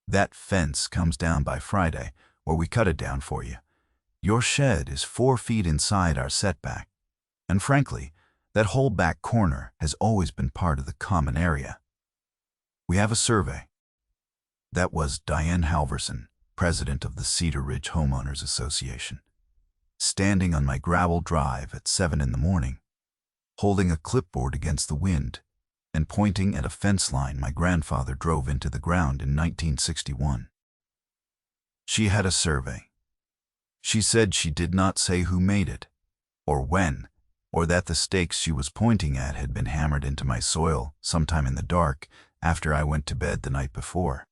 That fence comes down by Friday, or we cut it down for you. Your shed is 4 feet inside our setback, and frankly, that whole back corner has always been part of the common area. We have a survey. That was Diane Halverson, president of the Cedar Ridge Homeowners Association, standing on my gravel drive at 7 in the morning, holding a clipboard against the wind and pointing at a fence line my grandfather drove into the ground in 1961. She had a survey. She said she did not say who made it, or when, or that the stakes she was pointing at had been hammered into my soil sometime in the dark after I went to bed the night before.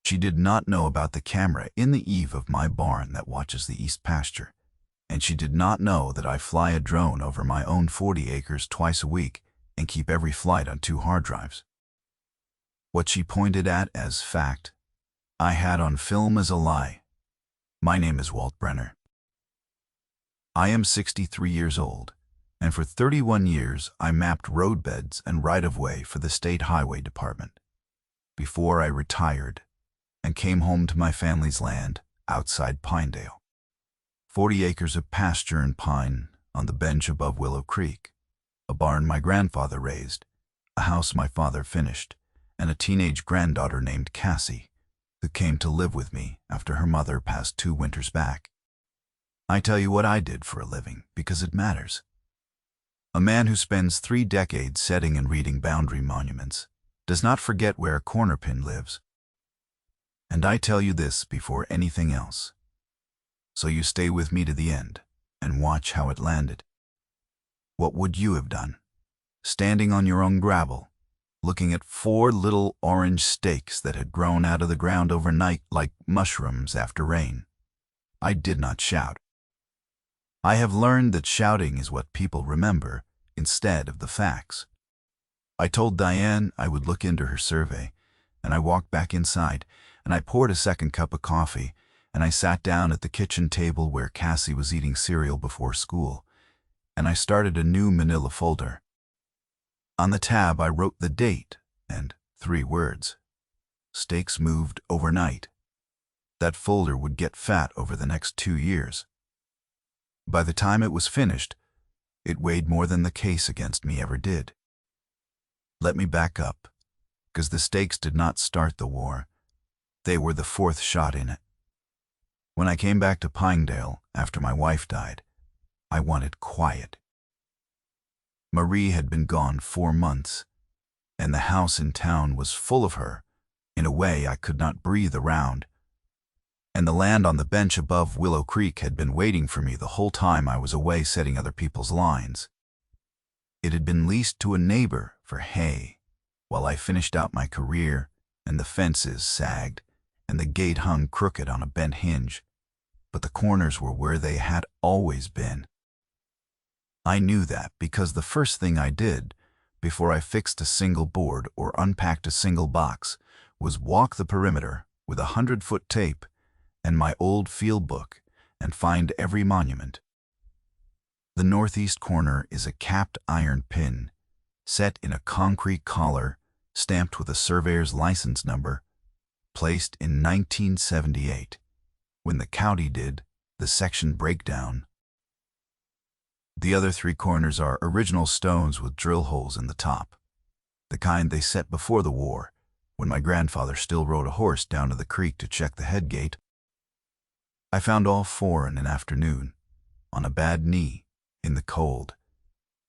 She did not know about the camera in the eave of my barn that watches the east pasture, and she did not know that I fly a drone over my own 40 acres twice a week and keep every flight on 2 hard drives. What she pointed at as fact, I had on film as a lie. My name is Walt Brenner. I am 63 years old, and for 31 years I mapped roadbeds and right-of-way for the State Highway Department before I retired and came home to my family's land outside Pinedale. 40 acres of pasture and pine on the bench above Willow Creek, a barn my grandfather raised, a house my father finished, and a teenage granddaughter named Cassie, who came to live with me after her mother passed 2 winters back. I tell you what I did for a living because it matters. A man who spends 3 decades setting and reading boundary monuments does not forget where a corner pin lives. And I tell you this before anything else, so you stay with me to the end and watch how it landed. What would you have done, standing on your own gravel, looking at 4 little orange stakes that had grown out of the ground overnight like mushrooms after rain? I did not shout. I have learned that shouting is what people remember instead of the facts. I told Diane I would look into her survey, and I walked back inside, and I poured a second cup of coffee, and I sat down at the kitchen table where Cassie was eating cereal before school, and I started a new manila folder. On the tab I wrote the date and 3 words. Stakes moved overnight. That folder would get fat over the next 2 years. By the time it was finished, it weighed more than the case against me ever did. Let me back up, because the stakes did not start the war. They were the 4th shot in it. When I came back to Pinedale after my wife died, I wanted quiet. Marie had been gone 4 months, and the house in town was full of her in a way I could not breathe around. And the land on the bench above Willow Creek had been waiting for me the whole time I was away setting other people's lines. It had been leased to a neighbor for hay while I finished out my career, and the fences sagged and the gate hung crooked on a bent hinge, but the corners were where they had always been. I knew that because the first thing I did before I fixed a single board or unpacked a single box was walk the perimeter with 100-foot tape and my old field book and find every monument. The northeast corner is a capped iron pin set in a concrete collar stamped with a surveyor's license number, placed in 1978, when the county did the section breakdown. The other 3 corners are original stones with drill holes in the top, the kind they set before the war, when my grandfather still rode a horse down to the creek to check the head gate. I found all 4 in an afternoon, on a bad knee, in the cold,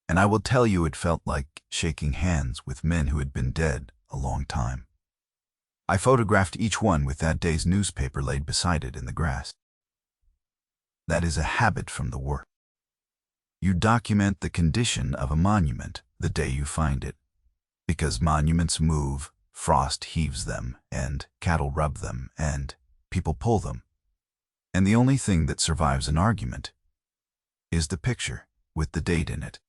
and I will tell you it felt like shaking hands with men who had been dead a long time. I photographed each one with that day's newspaper laid beside it in the grass. That is a habit from the war. You document the condition of a monument the day you find it, because monuments move, frost heaves them, and cattle rub them, and people pull them. And the only thing that survives an argument is the picture with the date in it.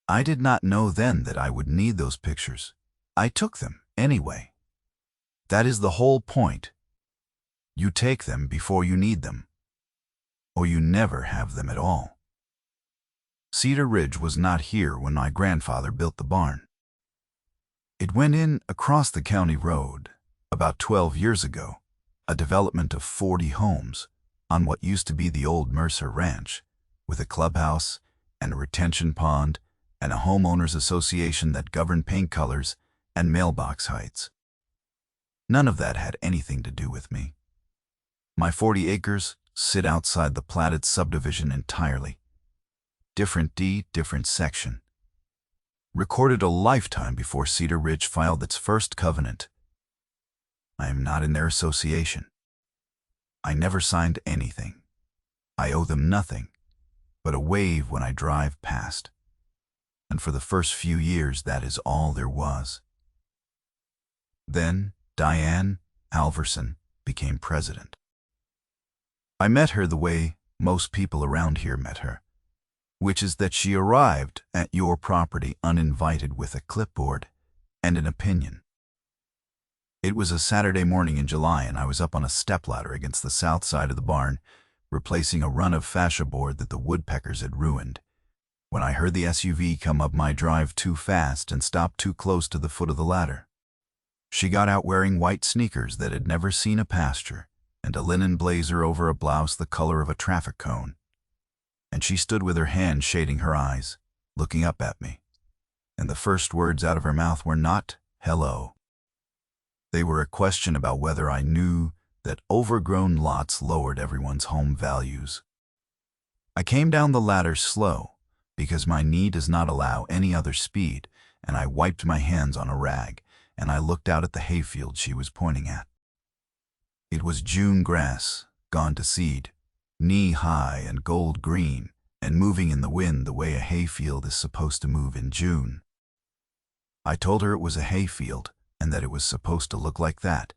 I did not know then that I would need those pictures. I took them anyway. That is the whole point. You take them before you need them, or you never have them at all. Cedar Ridge was not here when my grandfather built the barn. It went in across the county road About 12 years ago, a development of 40 homes on what used to be the old Mercer Ranch, with a clubhouse and a retention pond and a homeowners association that governed paint colors and mailbox heights. None of that had anything to do with me. My 40 acres sit outside the platted subdivision entirely. Different deed, different section. Recorded a lifetime before Cedar Ridge filed its first covenant. I am not in their association. I never signed anything. I owe them nothing but a wave when I drive past. And for the first few years, that is all there was. Then Diane Alverson became president. I met her the way most people around here met her, which is that she arrived at your property uninvited with a clipboard and an opinion. It was a Saturday morning in July, and I was up on a stepladder against the south side of the barn, replacing a run of fascia board that the woodpeckers had ruined, when I heard the SUV come up my drive too fast and stop too close to the foot of the ladder. She got out wearing white sneakers that had never seen a pasture and a linen blazer over a blouse the color of a traffic cone. And she stood with her hand shading her eyes, looking up at me. And the first words out of her mouth were not hello. They were a question about whether I knew that overgrown lots lowered everyone's home values. I came down the ladder slow because my knee does not allow any other speed, and I wiped my hands on a rag, and I looked out at the hayfield she was pointing at. It was June grass, gone to seed, knee-high and gold green, and moving in the wind the way a hayfield is supposed to move in June. I told her it was a hayfield, and that it was supposed to look like that,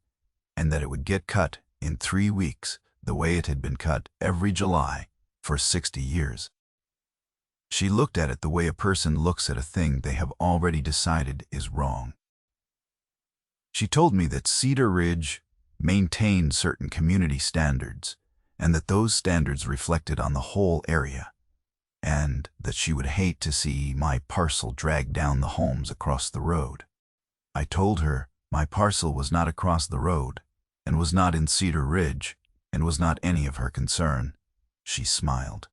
and that it would get cut in 3 weeks the way it had been cut every July for 60 years. She looked at it the way a person looks at a thing they have already decided is wrong. She told me that Cedar Ridge maintained certain community standards, and that those standards reflected on the whole area, and that she would hate to see my parcel drag down the homes across the road. I told her my parcel was not across the road, and was not in Cedar Ridge, and was not any of her concern. She smiled.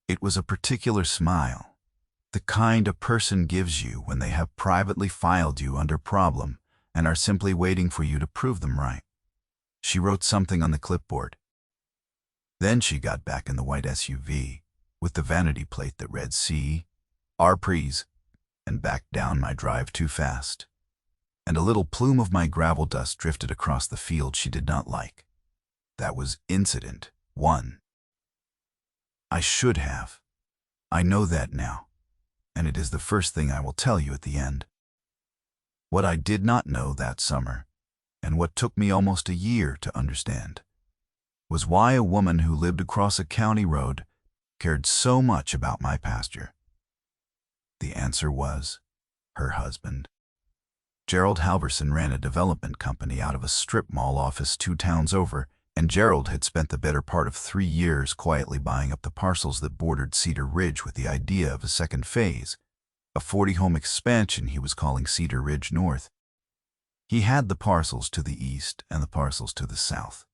It was a particular smile, the kind a person gives you when they have privately filed you under problem and are simply waiting for you to prove them right. She wrote something on the clipboard. Then she got back in the white SUV with the vanity plate that read C. R. Pries, and backed down my drive too fast. And a little plume of my gravel dust drifted across the field she did not like. That was incident 1. I should have. I know that now, and it is the first thing I will tell you at the end. What I did not know that summer, and what took me almost a year to understand, was why a woman who lived across a county road cared so much about my pasture. The answer was her husband. Gerald Halverson ran a development company out of a strip mall office 2 towns over, and Gerald had spent the better part of 3 years quietly buying up the parcels that bordered Cedar Ridge with the idea of a second phase, a 40-home expansion he was calling Cedar Ridge North. He had the parcels to the east and the parcels to the south.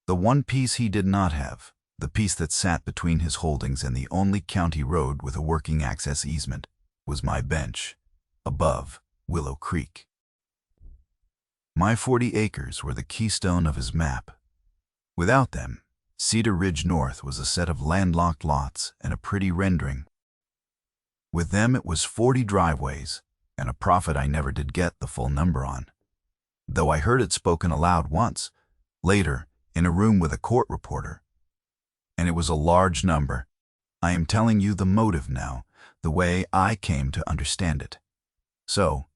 The one piece he did not have, the piece that sat between his holdings and the only county road with a working access easement, was my bench, above Willow Creek. My 40 acres were the keystone of his map. Without them, Cedar Ridge North was a set of landlocked lots and a pretty rendering. With them it was 40 driveways, and a profit I never did get the full number on, though I heard it spoken aloud once, later, in a room with a court reporter. And it was a large number. I am telling you the motive now, the way I came to understand it. So,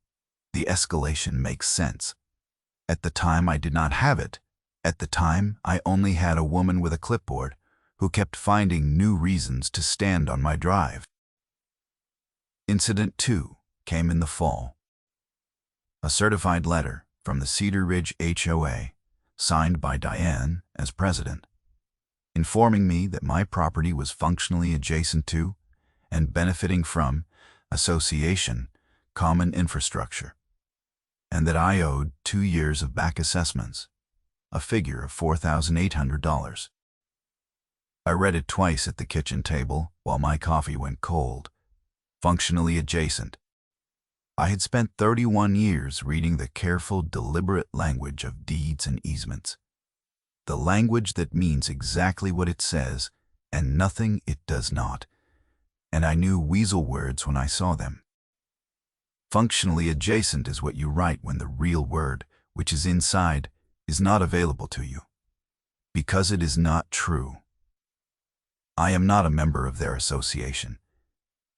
the escalation makes sense. At the time I did not have it. At the time I only had a woman with a clipboard who kept finding new reasons to stand on my drive. Incident 2 came in the fall. A certified letter from the Cedar Ridge HOA, signed by Diane as president, informing me that my property was functionally adjacent to and benefiting from association common infrastructure, and that I owed 2 years of back assessments, a figure of $4,800. I read it twice at the kitchen table while my coffee went cold. Functionally adjacent. I had spent 31 years reading the careful, deliberate language of deeds and easements. The language that means exactly what it says and nothing it does not. And I knew weasel words when I saw them. Functionally adjacent is what you write when the real word, which is inside, is not available to you. Because it is not true. I am not a member of their association.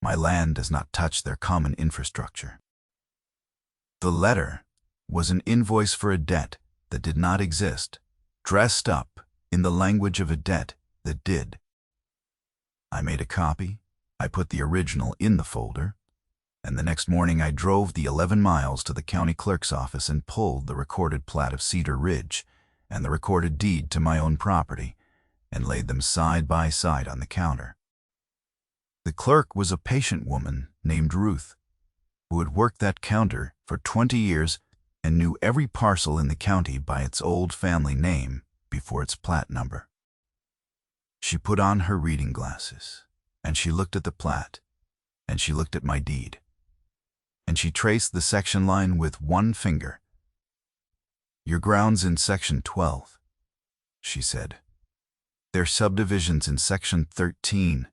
My land does not touch their common infrastructure. The letter was an invoice for a debt that did not exist, dressed up in the language of a debt that did. I made a copy, I put the original in the folder, and the next morning I drove the 11 miles to the county clerk's office and pulled the recorded plat of Cedar Ridge and the recorded deed to my own property and laid them side by side on the counter. The clerk was a patient woman named Ruth, who had worked that counter for 20 years and knew every parcel in the county by its old family name before its plat number. She put on her reading glasses, and she looked at the plat, and she looked at my deed, and she traced the section line with one finger. "Your ground's in Section 12, she said. "There's subdivisions in Section 13.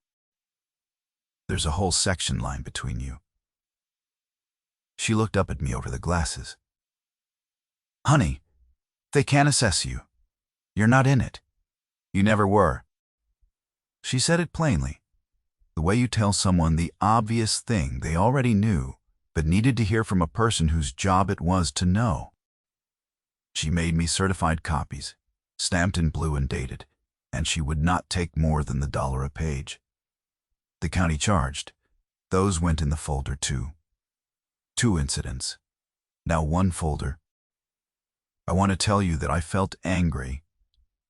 There's a whole section line between you." She looked up at me over the glasses. "Honey, they can't assess you. You're not in it. You never were." She said it plainly, the way you tell someone the obvious thing they already knew but needed to hear from a person whose job it was to know. She made me certified copies, stamped in blue and dated, and she would not take more than the $1 a page. The county charged. Those went in the folder too. 2 incidents. Now 1 folder. I want to tell you that I felt angry,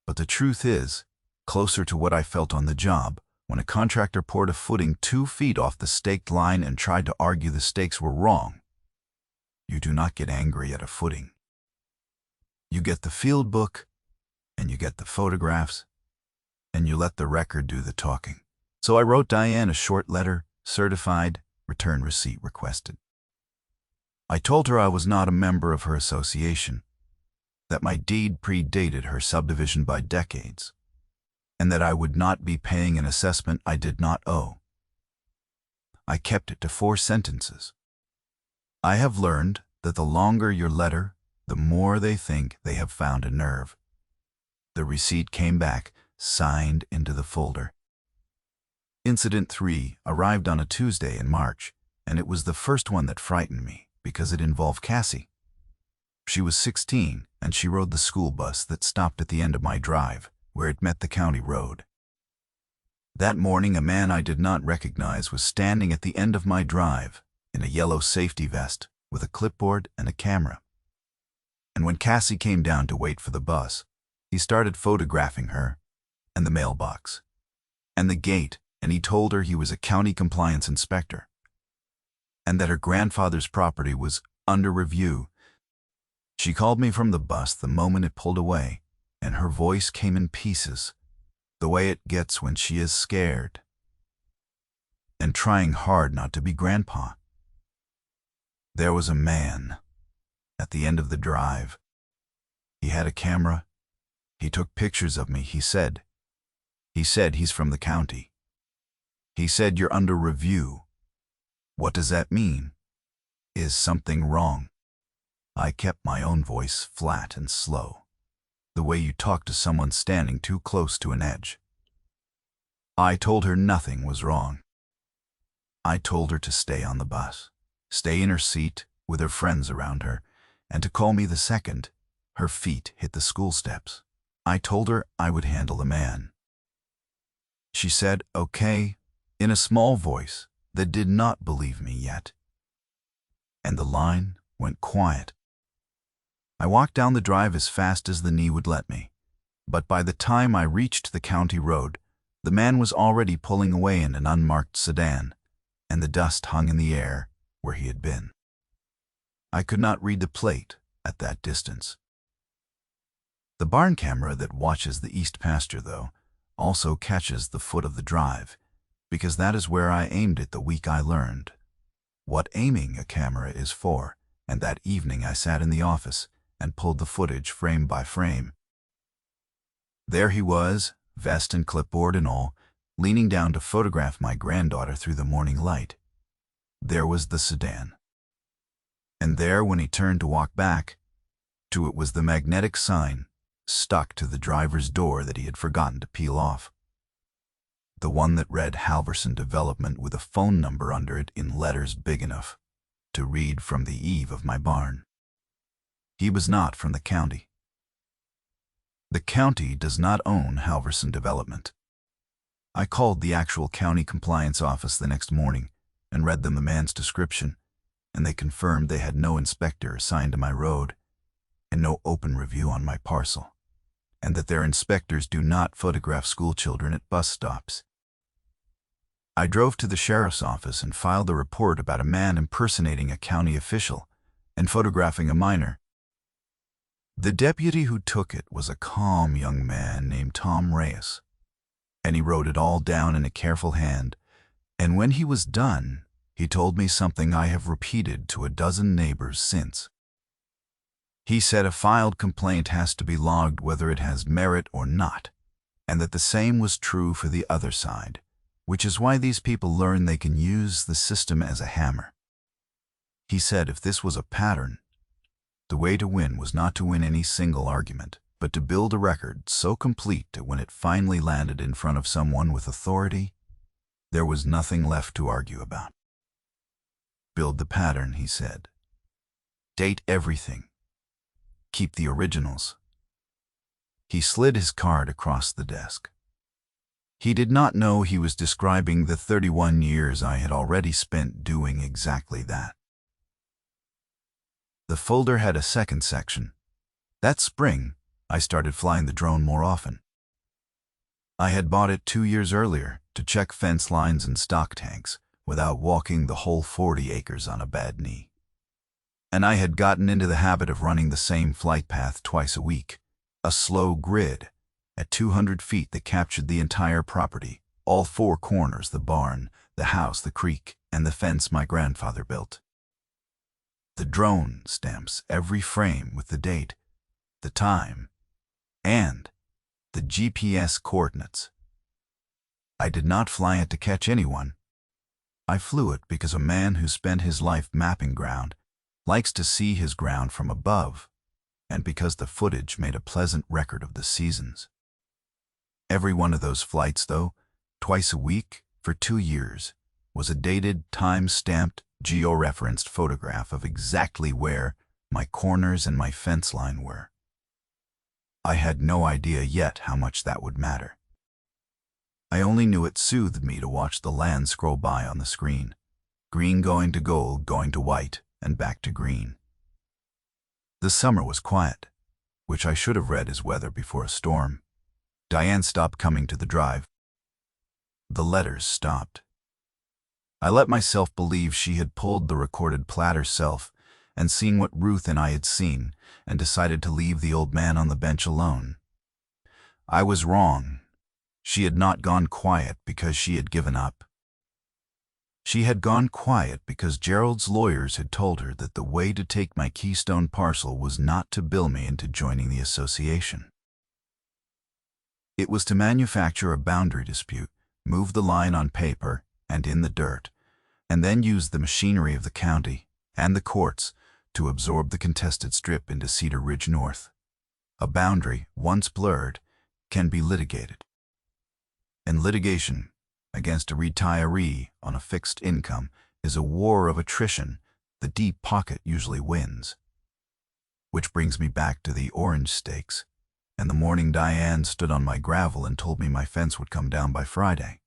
but the truth is, closer to what I felt on the job, when a contractor poured a footing 2 feet off the staked line and tried to argue the stakes were wrong. You do not get angry at a footing. You get the field book, and you get the photographs, and you let the record do the talking. So I wrote Diane a short letter, certified, return receipt requested. I told her I was not a member of her association, that my deed predated her subdivision by decades, and that I would not be paying an assessment I did not owe. I kept it to 4 sentences. I have learned that the longer your letter, the more they think they have found a nerve. The receipt came back, signed into the folder. Incident 3 arrived on a Tuesday in March, and it was the first one that frightened me because it involved Cassie. She was 16, and she rode the school bus that stopped at the end of my drive, where it met the county road. That morning, a man I did not recognize was standing at the end of my drive in a yellow safety vest with a clipboard and a camera. And when Cassie came down to wait for the bus, he started photographing her and the mailbox and the gate, and he told her he was a county compliance inspector and that her grandfather's property was under review. She called me from the bus the moment it pulled away, and her voice came in pieces, the way it gets when she is scared and trying hard not to be Grandpa. There was a man at the end of the drive. He had a camera. He took pictures of me. He said he's from the county. He said, "You're under review." What does that mean? Is something wrong? I kept my own voice flat and slow, the way you talk to someone standing too close to an edge. I told her nothing was wrong. I told her to stay on the bus, stay in her seat with her friends around her, and to call me the second her feet hit the school steps. I told her I would handle the man. She said, "Okay," in a small voice that did not believe me yet. And the line went quiet. I walked down the drive as fast as the knee would let me, but by the time I reached the county road, the man was already pulling away in an unmarked sedan, and the dust hung in the air where he had been. I could not read the plate at that distance. The barn camera that watches the east pasture, though, also catches the foot of the drive, because that is where I aimed it the week I learned what aiming a camera is for, and that evening I sat in the office and pulled the footage frame by frame. There he was, vest and clipboard and all, leaning down to photograph my granddaughter through the morning light. There was the sedan. And there, when he turned to walk back, to it was the magnetic sign stuck to the driver's door that he had forgotten to peel off. The one that read Halverson Development with a phone number under it in letters big enough to read from the eave of my barn. He was not from the county. The county does not own Halverson Development. I called the actual county compliance office the next morning and read them the man's description, and they confirmed they had no inspector assigned to my road and no open review on my parcel, and that their inspectors do not photograph schoolchildren at bus stops. I drove to the sheriff's office and filed a report about a man impersonating a county official and photographing a minor. The deputy who took it was a calm young man named Tom Reyes, and he wrote it all down in a careful hand, and when he was done, he told me something I have repeated to a dozen neighbors since. He said a filed complaint has to be logged whether it has merit or not, and that the same was true for the other side, which is why these people learn they can use the system as a hammer. He said if this was a pattern, the way to win was not to win any single argument, but to build a record so complete that when it finally landed in front of someone with authority, there was nothing left to argue about. Build the pattern, he said. Date everything. Keep the originals. He slid his card across the desk. He did not know he was describing the 31 years I had already spent doing exactly that. The folder had a second section. That spring, I started flying the drone more often. I had bought it 2 years earlier to check fence lines and stock tanks without walking the whole 40 acres on a bad knee. And I had gotten into the habit of running the same flight path twice a week, a slow grid at 200 feet that captured the entire property, all 4 corners, the barn, the house, the creek, and the fence my grandfather built. The drone stamps every frame with the date, the time, and the GPS coordinates. I did not fly it to catch anyone. I flew it because a man who spent his life mapping ground likes to see his ground from above, and because the footage made a pleasant record of the seasons. Every one of those flights, though, twice a week for 2 years, was a dated, time-stamped, geo-referenced photograph of exactly where my corners and my fence line were. I had no idea yet how much that would matter. I only knew it soothed me to watch the land scroll by on the screen, green going to gold, going to white, and back to green. The summer was quiet, which I should have read as weather before a storm. Diane stopped coming to the drive. The letters stopped. I let myself believe she had pulled the recorded plat herself and seen what Ruth and I had seen, and decided to leave the old man on the bench alone. I was wrong. She had not gone quiet because she had given up. She had gone quiet because Gerald's lawyers had told her that the way to take my Keystone parcel was not to bill me into joining the association. It was to manufacture a boundary dispute, move the line on paper and in the dirt, and then use the machinery of the county and the courts to absorb the contested strip into Cedar Ridge North. A boundary, once blurred, can be litigated. And litigation against a retiree on a fixed income is a war of attrition. The deep pocket usually wins. Which brings me back to the orange stakes, and the morning Diane stood on my gravel and told me my fence would come down by Friday.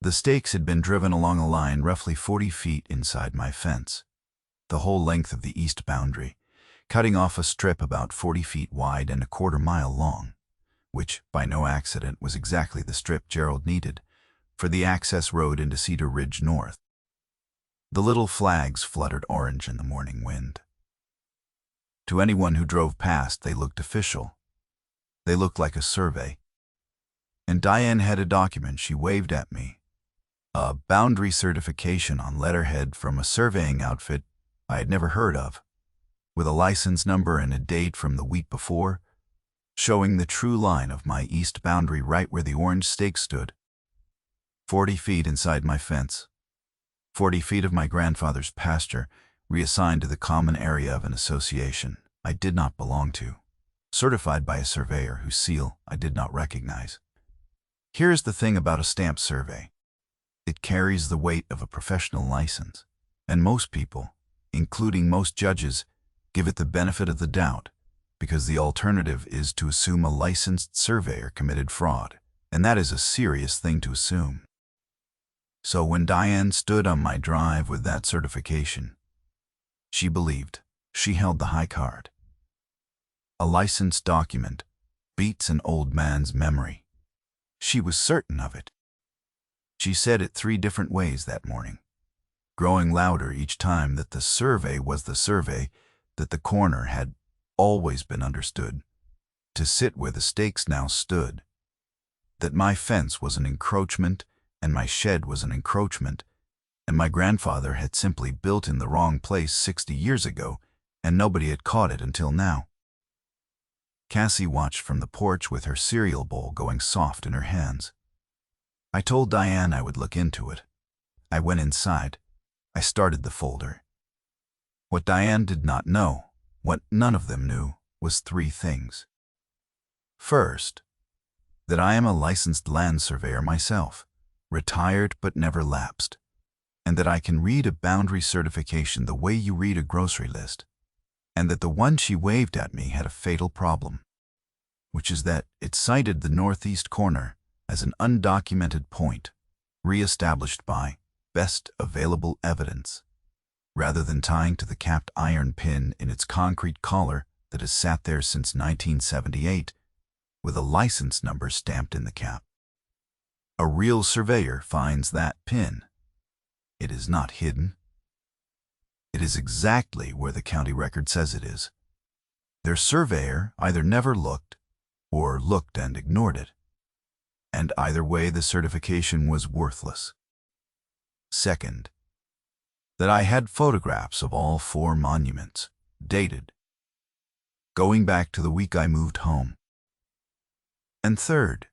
The stakes had been driven along a line roughly 40 feet inside my fence, the whole length of the east boundary, cutting off a strip about 40 feet wide and a quarter-mile long, which, by no accident, was exactly the strip Gerald needed for the access road into Cedar Ridge North. The little flags fluttered orange in the morning wind. To anyone who drove past, they looked official. They looked like a survey. And Diane had a document she waved at me. A boundary certification on letterhead from a surveying outfit I had never heard of, with a license number and a date from the week before, showing the true line of my east boundary right where the orange stake stood. 40 feet inside my fence. 40 feet of my grandfather's pasture, reassigned to the common area of an association I did not belong to, certified by a surveyor whose seal I did not recognize. Here's the thing about a stamped survey. It carries the weight of a professional license, and most people, including most judges, give it the benefit of the doubt, because the alternative is to assume a licensed surveyor committed fraud, and that is a serious thing to assume. So when Diane stood on my drive with that certification, she believed she held the high card. A licensed document beats an old man's memory. She was certain of it. She said it 3 different ways that morning, growing louder each time that the survey was the survey, that the corner had always been understood to sit where the stakes now stood, that my fence was an encroachment and my shed was an encroachment, and my grandfather had simply built in the wrong place 60 years ago, and nobody had caught it until now. Cassie watched from the porch with her cereal bowl going soft in her hands. I told Diane I would look into it. I went inside. I started the folder. What Diane did not know, what none of them knew, was 3 things. First, that I am a licensed land surveyor myself, retired but never lapsed, and that I can read a boundary certification the way you read a grocery list, and that the one she waved at me had a fatal problem, which is that it cited the northeast corner as an undocumented point, re-established by best available evidence, rather than tying to the capped iron pin in its concrete collar that has sat there since 1978, with a license number stamped in the cap. A real surveyor finds that pin. It is not hidden. It is exactly where the county record says it is. Their surveyor either never looked or looked and ignored it, and either way the certification was worthless. Second, that I had photographs of all 4 monuments, dated, going back to the week I moved home. And third,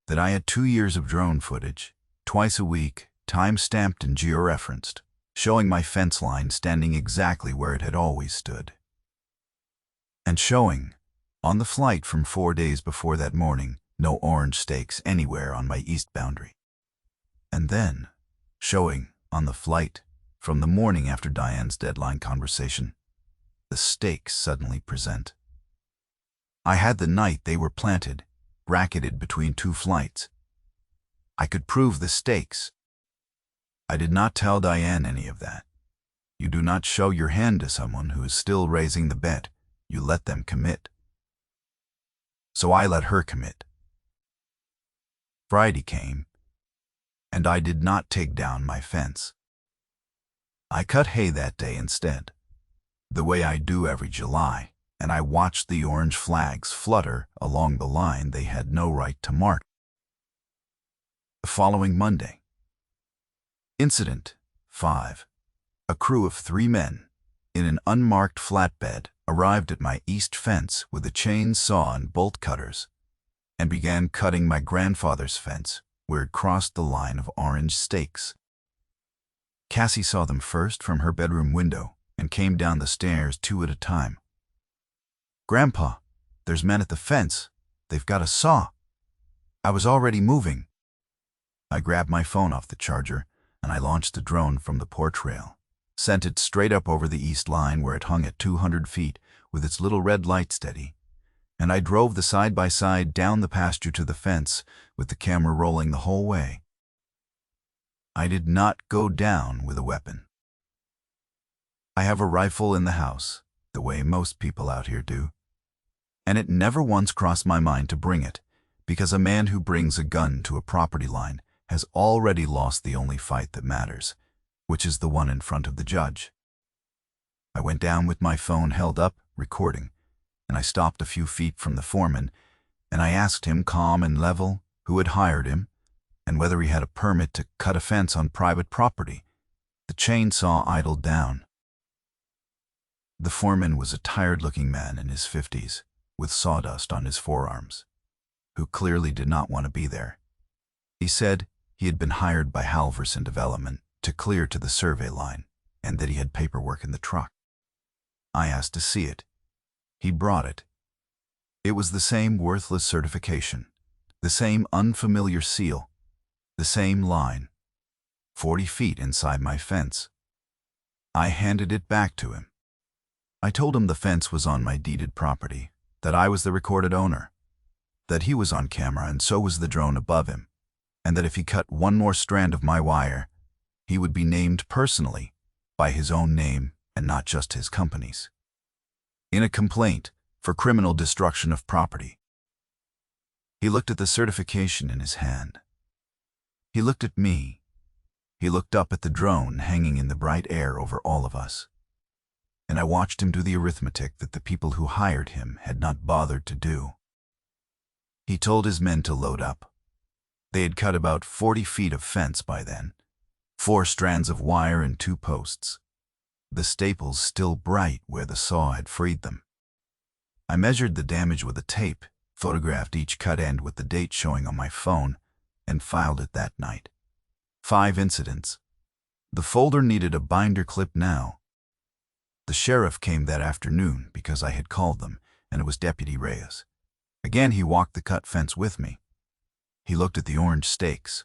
that I had 2 years of drone footage, twice a week, time-stamped and georeferenced, showing my fence line standing exactly where it had always stood. And showing, on the flight from 4 days before that morning, no orange stakes anywhere on my east boundary. And then, showing, on the flight, from the morning after Diane's deadline conversation, the stakes suddenly present. I had the night they were planted, bracketed between 2 flights. I could prove the stakes. I did not tell Diane any of that. You do not show your hand to someone who is still raising the bet. You let them commit. So I let her commit. Friday came, and I did not take down my fence. I cut hay that day instead, the way I do every July, and I watched the orange flags flutter along the line they had no right to mark. The following Monday. Incident 5. A crew of 3 men, in an unmarked flatbed, arrived at my east fence with a chainsaw and bolt cutters, and began cutting my grandfather's fence where it crossed the line of orange stakes. Cassie saw them first from her bedroom window and came down the stairs 2 at a time. "Grandpa, there's men at the fence. They've got a saw." I was already moving. I grabbed my phone off the charger and I launched the drone from the porch rail, sent it straight up over the east line where it hung at 200 feet with its little red light steady, and I drove the side-by-side down the pasture to the fence with the camera rolling the whole way. I did not go down with a weapon. I have a rifle in the house, the way most people out here do, and it never once crossed my mind to bring it, because a man who brings a gun to a property line has already lost the only fight that matters, which is the one in front of the judge. I went down with my phone held up recording, and I stopped a few feet from the foreman, and I asked him, calm and level, who had hired him, and whether he had a permit to cut a fence on private property. The chainsaw idled down. The foreman was a tired-looking man in his 50s, with sawdust on his forearms, who clearly did not want to be there. He said he had been hired by Halverson Development to clear to the survey line, and that he had paperwork in the truck. I asked to see it. He brought it. It was the same worthless certification, the same unfamiliar seal, the same line, 40 feet inside my fence. I handed it back to him. I told him the fence was on my deeded property, that I was the recorded owner, that he was on camera and so was the drone above him, and that if he cut one more strand of my wire, he would be named personally by his own name and not just his company's, in a complaint for criminal destruction of property. He looked at the certification in his hand. He looked at me. He looked up at the drone hanging in the bright air over all of us. And I watched him do the arithmetic that the people who hired him had not bothered to do. He told his men to load up. They had cut about 40 feet of fence by then, 4 strands of wire and 2 posts, the staples still bright where the saw had freed them. I measured the damage with a tape, photographed each cut end with the date showing on my phone, and filed it that night. 5 incidents. The folder needed a binder clip now. The sheriff came that afternoon because I had called them, and it was Deputy Reyes. Again, he walked the cut fence with me. He looked at the orange stakes.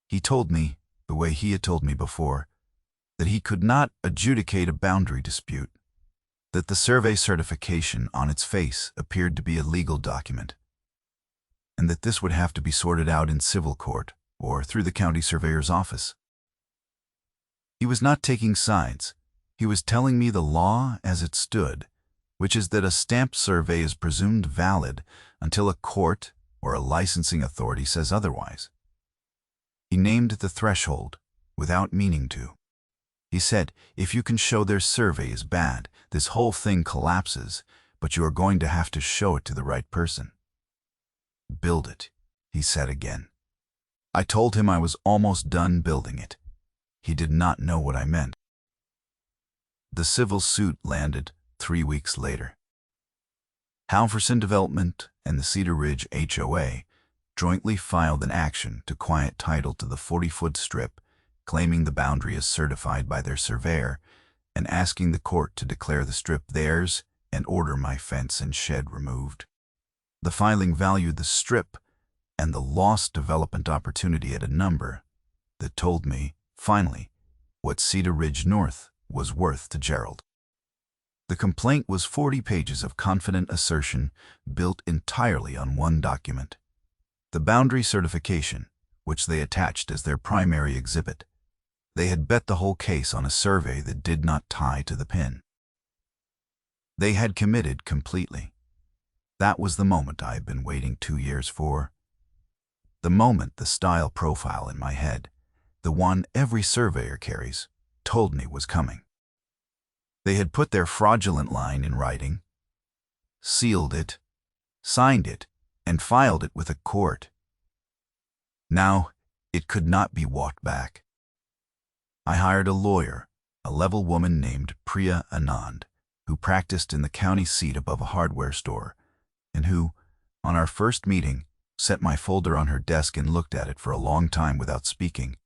He told me, the way he had told me before, that he could not adjudicate a boundary dispute, that the survey certification on its face appeared to be a legal document, and that this would have to be sorted out in civil court or through the county surveyor's office. He was not taking sides. He was telling me the law as it stood, which is that a stamped survey is presumed valid until a court or a licensing authority says otherwise. He named the threshold without meaning to. He said, if you can show their survey is bad, this whole thing collapses, but you are going to have to show it to the right person. Build it, he said again. I told him I was almost done building it. He did not know what I meant. The civil suit landed 3 weeks later. Halverson Development and the Cedar Ridge HOA jointly filed an action to quiet title to the 40-foot strip, claiming the boundary as certified by their surveyor and asking the court to declare the strip theirs and order my fence and shed removed. The filing valued the strip and the lost development opportunity at a number that told me, finally, what Cedar Ridge North was worth to Gerald. The complaint was 40 pages of confident assertion built entirely on one document, the boundary certification, which they attached as their primary exhibit. They had bet the whole case on a survey that did not tie to the pin. They had committed completely. That was the moment I had been waiting 2 years for. The moment the style profile in my head, the one every surveyor carries, told me was coming. They had put their fraudulent line in writing, sealed it, signed it, and filed it with a court. Now, it could not be walked back. I hired a lawyer, a level woman named Priya Anand, who practiced in the county seat above a hardware store, and who, on our first meeting, set my folder on her desk and looked at it for a long time without speaking.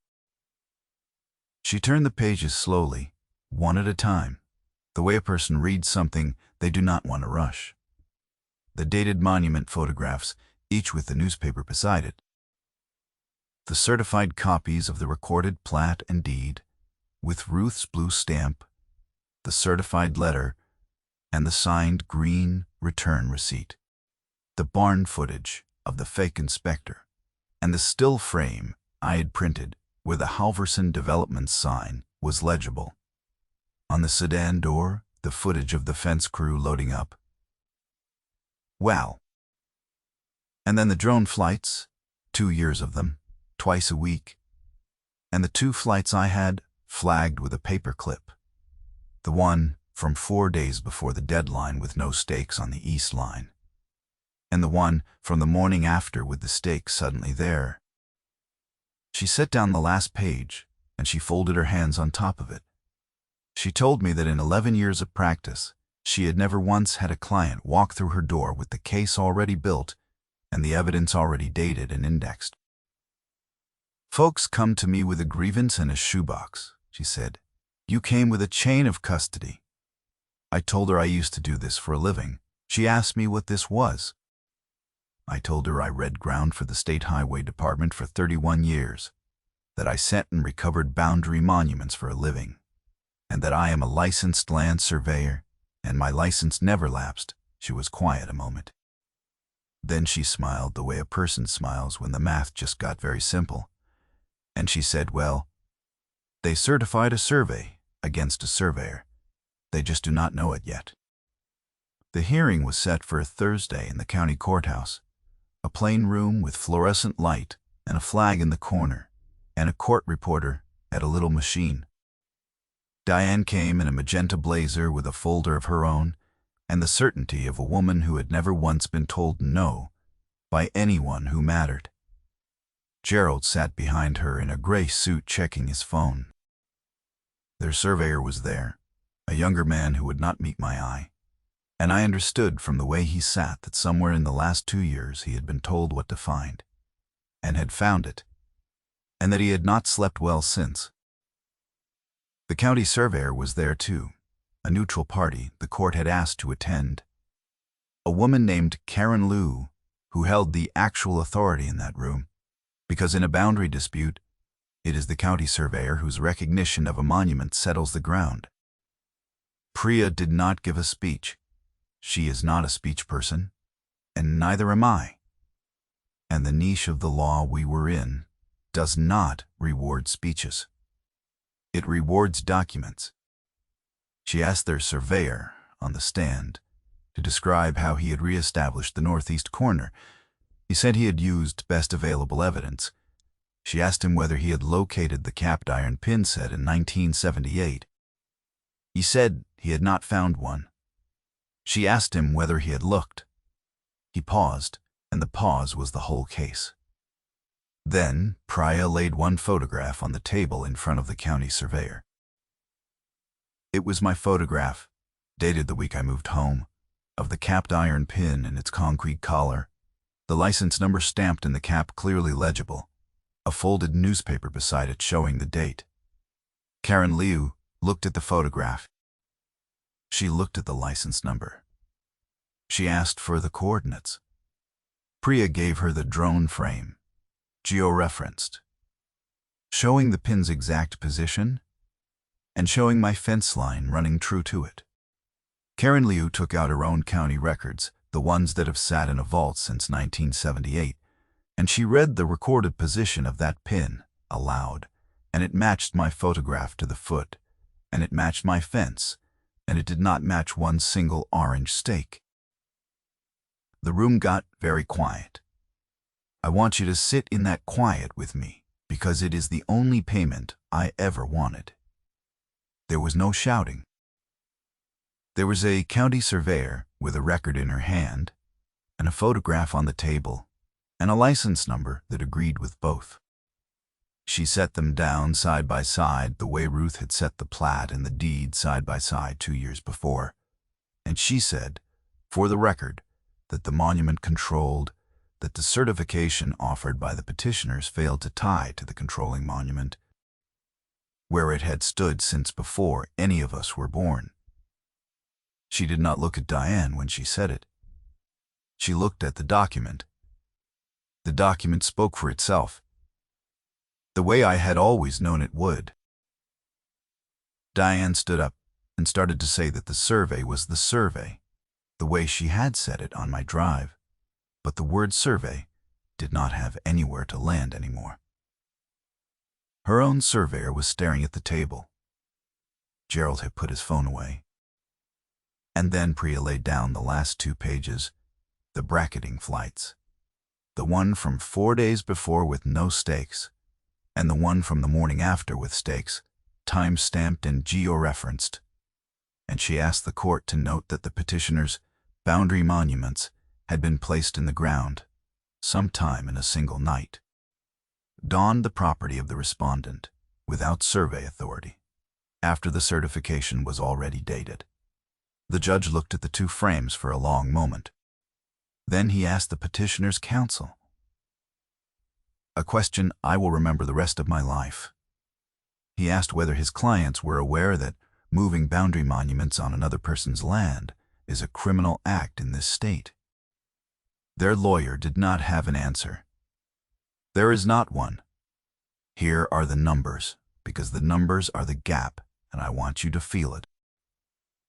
She turned the pages slowly, one at a time, the way a person reads something they do not want to rush. The dated monument photographs, each with the newspaper beside it. The certified copies of the recorded plat and deed, with Ruth's blue stamp, the certified letter, and the signed green return receipt. The barn footage of the fake inspector, and the still frame I had printed where the Halverson Development sign was legible. On the sedan door, the footage of the fence crew loading up. Wow. And then the drone flights, 2 years of them, twice a week. And the 2 flights I had flagged with a paper clip. The one from 4 days before the deadline with no stakes on the east line, and the one from the morning after with the stakes suddenly there. She set down the last page, and she folded her hands on top of it. She told me that in 11 years of practice, she had never once had a client walk through her door with the case already built and the evidence already dated and indexed. "Folks come to me with a grievance and a shoebox," she said. "You came with a chain of custody." I told her I used to do this for a living. She asked me what this was. I told her I read ground for the State Highway Department for 31 years, that I set and recovered boundary monuments for a living, and that I am a licensed land surveyor, and my license never lapsed. She was quiet a moment. Then she smiled the way a person smiles when the math just got very simple, and she said, "Well, they certified a survey against a surveyor. They just do not know it yet." The hearing was set for a Thursday in the county courthouse, a plain room with fluorescent light and a flag in the corner, and a court reporter at a little machine. Diane came in a magenta blazer with a folder of her own and the certainty of a woman who had never once been told no by anyone who mattered. Gerald sat behind her in a gray suit checking his phone. Their surveyor was there, a younger man who would not meet my eye, and I understood from the way he sat that somewhere in the last 2 years he had been told what to find, and had found it, and that he had not slept well since. The county surveyor was there too, a neutral party the court had asked to attend. A woman named Karen Liu, who held the actual authority in that room, because in a boundary dispute, it is the county surveyor whose recognition of a monument settles the ground. Priya did not give a speech. She is not a speech person, and neither am I. And the niche of the law we were in does not reward speeches. It rewards documents. She asked their surveyor on the stand to describe how he had reestablished the northeast corner. He said he had used best available evidence. She asked him whether he had located the capped iron pin set in 1978. He said he had not found one. She asked him whether he had looked. He paused, and the pause was the whole case. Then Priya laid one photograph on the table in front of the county surveyor. It was my photograph, dated the week I moved home, of the capped iron pin and its concrete collar, the license number stamped in the cap clearly legible, a folded newspaper beside it showing the date. Karen Liu looked at the photograph. She looked at the license number. She asked for the coordinates. Priya gave her the drone frame, georeferenced, showing the pin's exact position and showing my fence line running true to it. Karen Liu took out her own county records, the ones that have sat in a vault since 1978, and she read the recorded position of that pin aloud, and it matched my photograph to the foot, and it matched my fence, and it did not match one single orange stake. The room got very quiet. I want you to sit in that quiet with me, because it is the only payment I ever wanted. There was no shouting. There was a county surveyor with a record in her hand, and a photograph on the table, and a license number that agreed with both. She set them down side by side the way Ruth had set the plat and the deed side by side 2 years before, and she said, for the record, that the monument controlled, that the certification offered by the petitioners failed to tie to the controlling monument, where it had stood since before any of us were born. She did not look at Diane when she said it. She looked at the document. The document spoke for itself, the way I had always known it would. Diane stood up and started to say that the survey was the survey, the way she had said it on my drive, but the word survey did not have anywhere to land anymore. Her own surveyor was staring at the table. Gerald had put his phone away. And then Priya laid down the last 2 pages, the bracketing flights, the one from 4 days before with no stakes, and the one from the morning after with stakes, time-stamped and georeferenced. and she asked the court to note that the petitioner's boundary monuments had been placed in the ground sometime in a single night, on the property of the respondent, without survey authority, after the certification was already dated. The judge looked at the two frames for a long moment. Then he asked the petitioner's counsel, a question I will remember the rest of my life. He asked whether his clients were aware that moving boundary monuments on another person's land is a criminal act in this state. Their lawyer did not have an answer. There is not one. Here are the numbers, because the numbers are the gap, and I want you to feel it.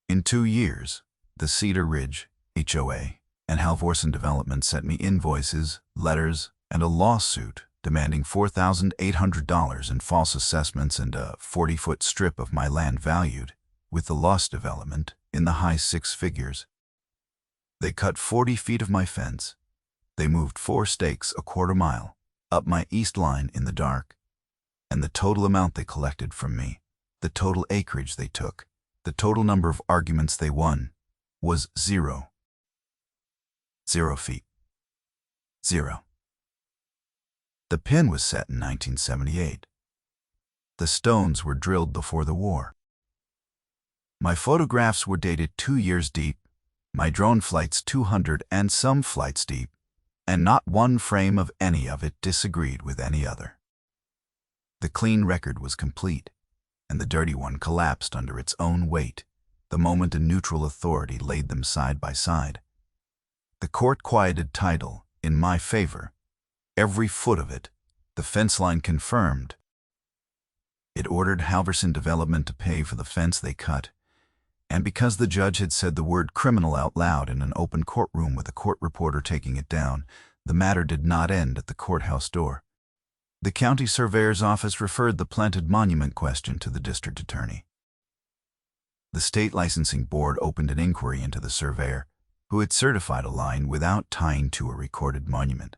In 2 years, the Cedar Ridge, HOA, and Halvorsen Development sent me invoices, letters, and a lawsuit demanding $4,800 in false assessments and a 40-foot strip of my land valued, with the lost development, in the high 6 figures. They cut 40 feet of my fence. They moved 4 stakes a quarter mile up my east line in the dark. And the total amount they collected from me, the total acreage they took, the total number of arguments they won, was 0. 0 feet. 0. The pin was set in 1978. The stones were drilled before the war. My photographs were dated 2 years deep, my drone flights 200 and some flights deep, and not one frame of any of it disagreed with any other. The clean record was complete, and the dirty one collapsed under its own weight the moment a neutral authority laid them side by side. The court quieted title in my favor, every foot of it, the fence line confirmed. It ordered Halvorsen Development to pay for the fence they cut, and because the judge had said the word criminal out loud in an open courtroom with a court reporter taking it down, the matter did not end at the courthouse door. The county surveyor's office referred the planted monument question to the district attorney. The state licensing board opened an inquiry into the surveyor, who had certified a line without tying to a recorded monument,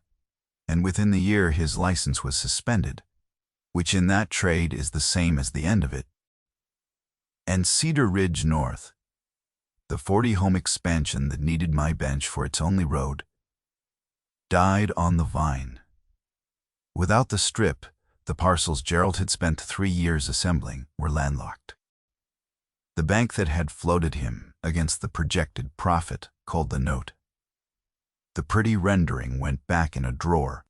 and within the year his license was suspended, which in that trade is the same as the end of it. And Cedar Ridge North, the 40-home expansion that needed my bench for its only road, died on the vine. Without the strip, the parcels Gerald had spent 3 years assembling were landlocked. The bank that had floated him against the projected profit called the note. The pretty rendering went back in a drawer.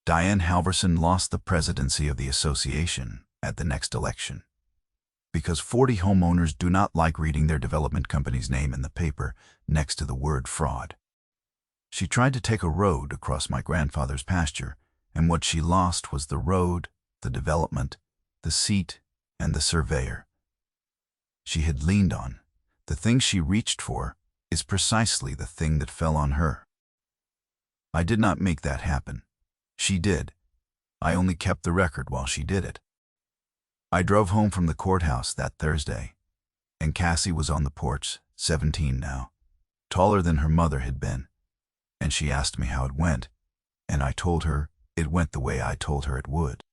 Diane Halvorsen lost the presidency of the association at the next election, because 40 homeowners do not like reading their development company's name in the paper next to the word fraud. She tried to take a road across my grandfather's pasture, and what she lost was the road, the development, the seat, and the surveyor she had leaned on. The thing she reached for is precisely the thing that fell on her. I did not make that happen. She did. I only kept the record while she did it. I drove home from the courthouse that Thursday, and Cassie was on the porch, 17 now, taller than her mother had been, and she asked me how it went, and I told her it went the way I told her it would.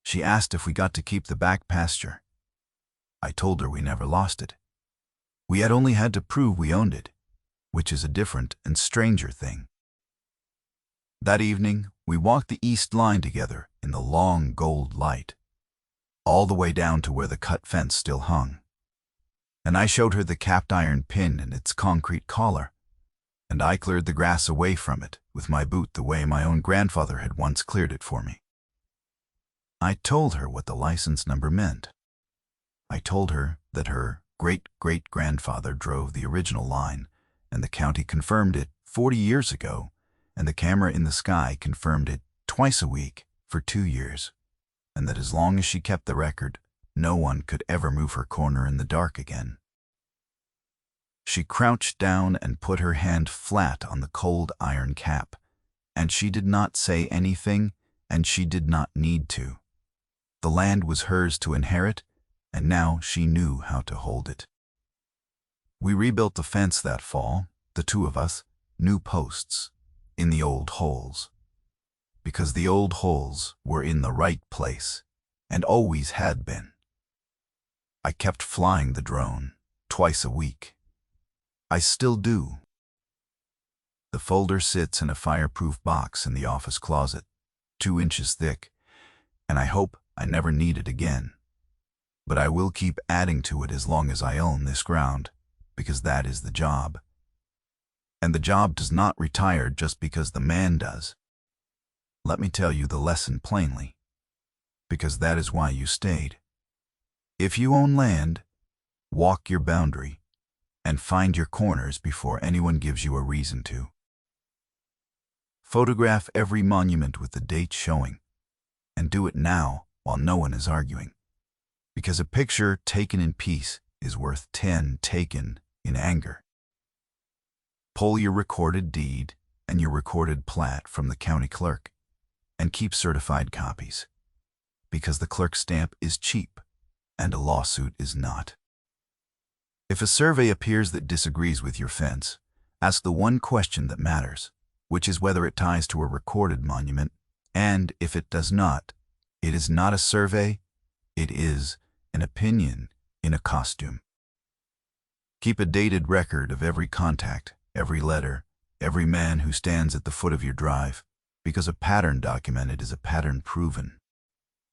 She asked if we got to keep the back pasture. I told her we never lost it. We had only had to prove we owned it, which is a different and stranger thing. That evening, we walked the east line together in the long gold light, all the way down to where the cut fence still hung. And I showed her the capped iron pin and its concrete collar, and I cleared the grass away from it with my boot the way my own grandfather had once cleared it for me. I told her what the license number meant. I told her that her great-great-grandfather drove the original line, and the county confirmed it 40 years ago, and the camera in the sky confirmed it twice a week for 2 years, and that as long as she kept the record, no one could ever move her corner in the dark again. She crouched down and put her hand flat on the cold iron cap, and she did not say anything, and she did not need to. The land was hers to inherit, and now she knew how to hold it. We rebuilt the fence that fall, the two of us, new posts, in the old holes, because the old holes were in the right place, and always had been. I kept flying the drone twice a week. I still do. The folder sits in a fireproof box in the office closet, 2 inches thick, and I hope I never need it again. But I will keep adding to it as long as I own this ground, because that is the job. And the job does not retire just because the man does. Let me tell you the lesson plainly, because that is why you stayed. If you own land, walk your boundary and find your corners before anyone gives you a reason to. Photograph every monument with the date showing, and do it now while no one is arguing, because a picture taken in peace is worth 10 taken in anger. Pull your recorded deed and your recorded plat from the county clerk, and keep certified copies, because the clerk's stamp is cheap and a lawsuit is not. If a survey appears that disagrees with your fence, ask the one question that matters, which is whether it ties to a recorded monument, and if it does not, it is not a survey, it is an opinion in a costume. Keep a dated record of every contact, every letter, every man who stands at the foot of your drive, because a pattern documented is a pattern proven.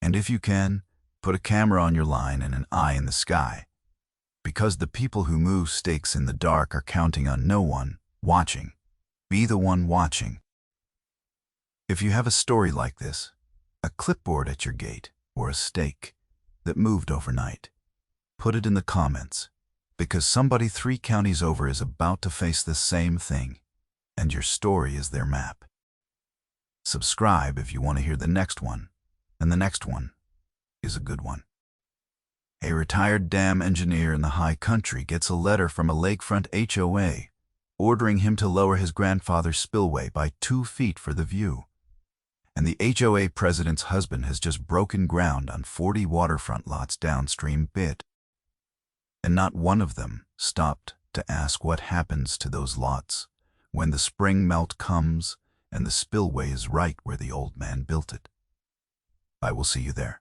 And if you can, put a camera on your line and an eye in the sky, because the people who move stakes in the dark are counting on no one watching. Be the one watching. If you have a story like this, a clipboard at your gate, or a stake that moved overnight, put it in the comments, because somebody 3 counties over is about to face the same thing, and your story is their map. Subscribe if you want to hear the next one, and the next one is a good one. A retired dam engineer in the high country gets a letter from a lakefront HOA ordering him to lower his grandfather's spillway by 2 feet for the view. And the HOA president's husband has just broken ground on 40 waterfront lots downstream bit. And not one of them stopped to ask what happens to those lots when the spring melt comes and the spillway is right where the old man built it. I will see you there.